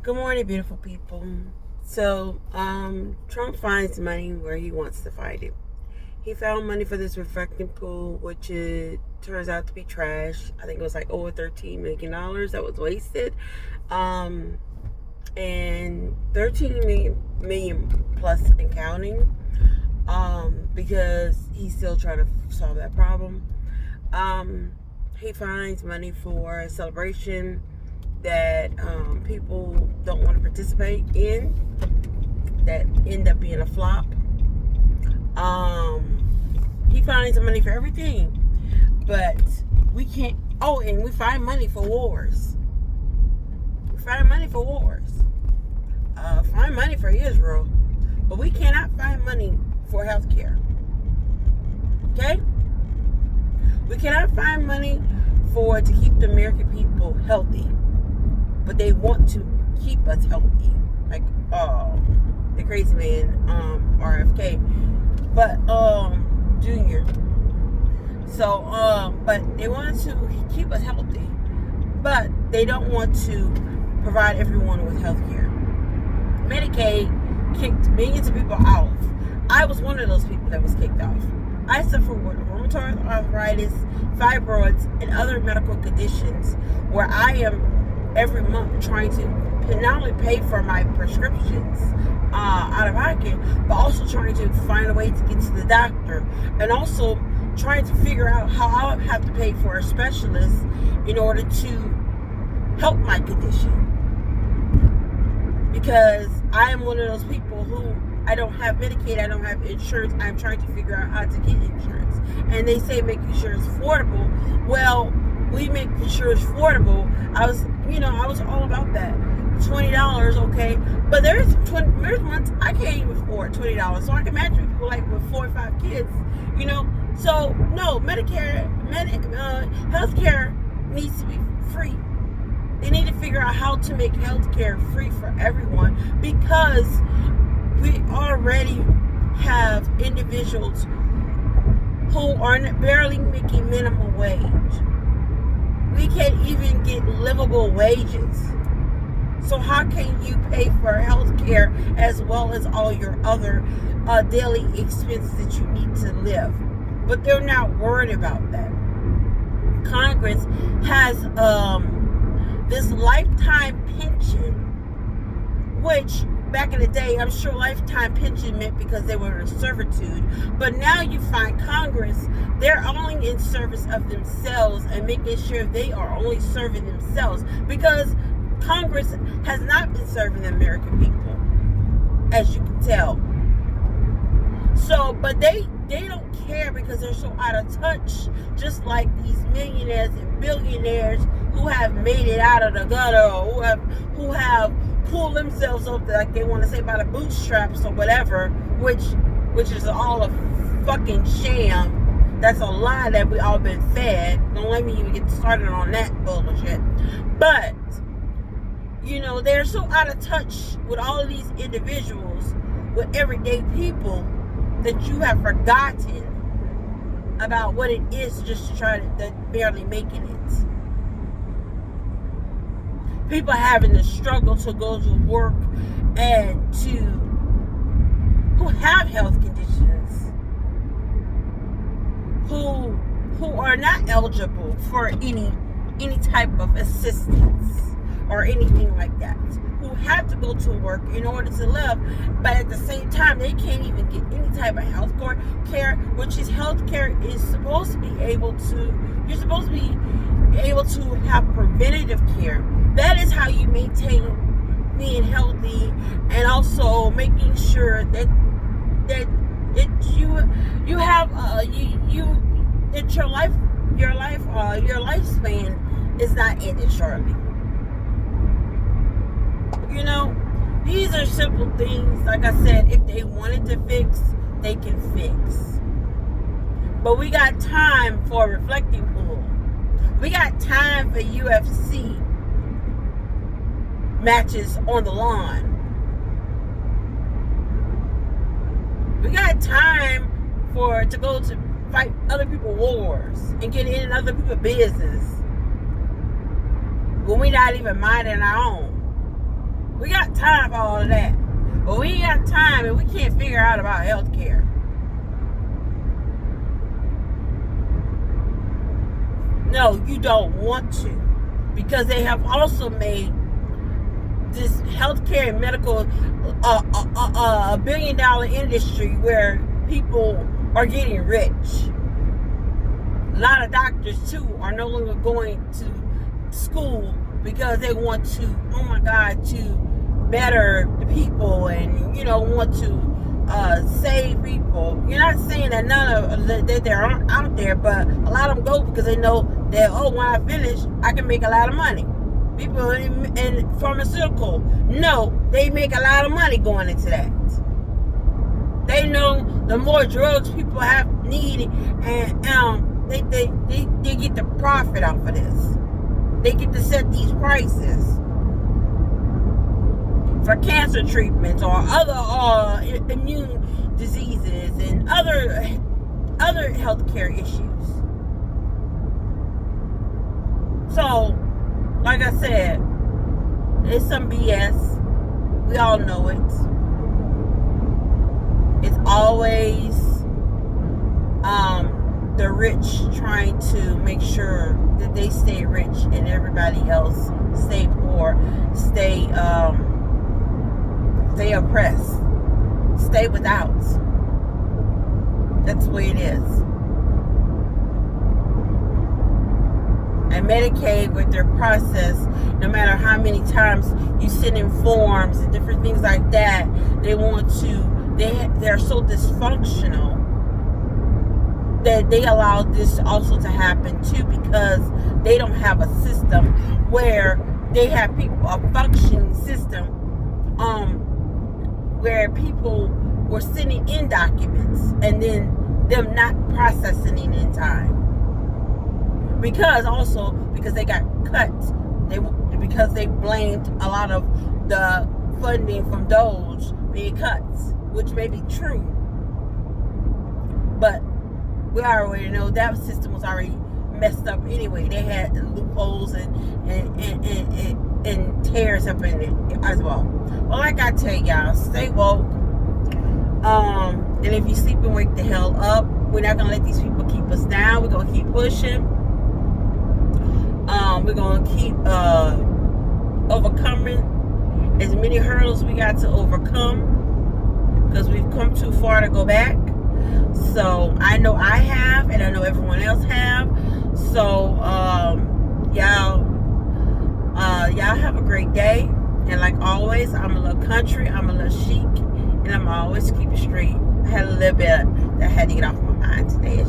Good morning, beautiful people. So, Trump finds money where he wants to find it. He found money for this reflecting pool, which it turns out to be trash. I think it was like over $13 million that was wasted. And 13 million plus and counting. Because he's still trying to solve that problem. He finds money for a celebration that people don't want to participate in, that end up being a flop. He finds money for everything, but we can't. Oh, and we find money for wars. We find money for wars. Find money for Israel, but we cannot find money for health care. Okay? We cannot find money to keep the American people healthy. But they want to keep us healthy, like the crazy man, RFK, but Junior. So but they want to keep us healthy, but they don't want to provide everyone with health care. Medicaid kicked millions of people off. I was one of those people that was kicked off. I suffer with rheumatoid arthritis, fibroids, and other medical conditions where I am every month trying to not only pay for my prescriptions out of pocket, but also trying to find a way to get to the doctor, and also trying to figure out how I would have to pay for a specialist in order to help my condition. Because I am one of those people who I don't have Medicaid, I don't have insurance. I'm trying to figure out how to get insurance. And they say make insurance affordable. Well, we make insurance affordable. I was all about that. $20, okay. But there's months I can't even afford $20. So I can imagine people like with 4 or 5 kids, So no, healthcare needs to be free. They need to figure out how to make healthcare free for everyone, because we already have individuals who are barely making minimum wage. We can't even get livable wages. So how can you pay for health care as well as all your other daily expenses that you need to live? But they're not worried about that. Congress has this lifetime pension, which back in the day, I'm sure lifetime pension meant because they were in servitude. But now you find Congress, they're only in service of themselves and making sure they are only serving themselves, because Congress has not been serving the American people, as you can tell. So, but they don't care, because they're so out of touch, just like these millionaires and billionaires who have made it out of the gutter, or who have pull themselves up, like they want to say, by the bootstraps or whatever, which is all a fucking sham. That's a lie that we all been fed. Don't let me even get started on that bullshit. But they're so out of touch with all of these individuals, with everyday people, that you have forgotten about what it is just to try to barely making it. People having to struggle to go to work, and who have health conditions, who are not eligible for any type of assistance or anything like that, who have to go to work in order to live, but at the same time they can't even get any type of health care, which is health care is supposed to be able to, you're supposed to be able to have preventative care. That is how you maintain being healthy, and also making sure that you have that your lifespan is not ended shortly. These are simple things. Like I said, if they wanted to fix, they can fix. But we got time for a reflecting pool. We got time for UFC matches on the lawn. We got time to go to fight other people's wars and get in other people's business when we're not even minding our own. time for all of that. But we ain't got time and we can't figure out about health care. No, you don't want to. Because they have also made this healthcare and medical a $1 billion industry where people are getting rich. A lot of doctors too are no longer going to school because they want to, oh my God, to better the people and want to save people. You're not saying that none of that there aren't out there, but a lot of them go because they know that, oh, when I finish, I can make a lot of money. People in pharmaceutical, no, they make a lot of money going into that. They know the more drugs people have needed, and they get the profit off of this. They get to set these prices for cancer treatments or other immune diseases and other healthcare issues. So, like I said, it's some BS. We all know it. It's always the rich trying to make sure that they stay rich and everybody else stay poor, stay oppressed, stay without. That's the way it is. And Medicaid, with their process, no matter how many times you send in forms and different things like that, they're so dysfunctional that they allow this also to happen too, because they don't have a system where they have a functioning system where people were sending in documents and then them not processing it in time. Because they got cut. Because they blamed a lot of the funding from Doge being cut, which may be true. But we already know that system was already messed up anyway. They had loopholes and tears up in it as well. Well, like I tell y'all, stay woke. And if you sleep and wake the hell up, we're not gonna let these people keep us down. We're gonna keep pushing. We're going to keep overcoming as many hurdles we got to overcome, because we've come too far to go back. So I know I have, and I know everyone else have. So y'all have a great day. And like always, I'm a little country, I'm a little chic, and I'm always keep it straight. I had a little bit that I had to get off my mind today.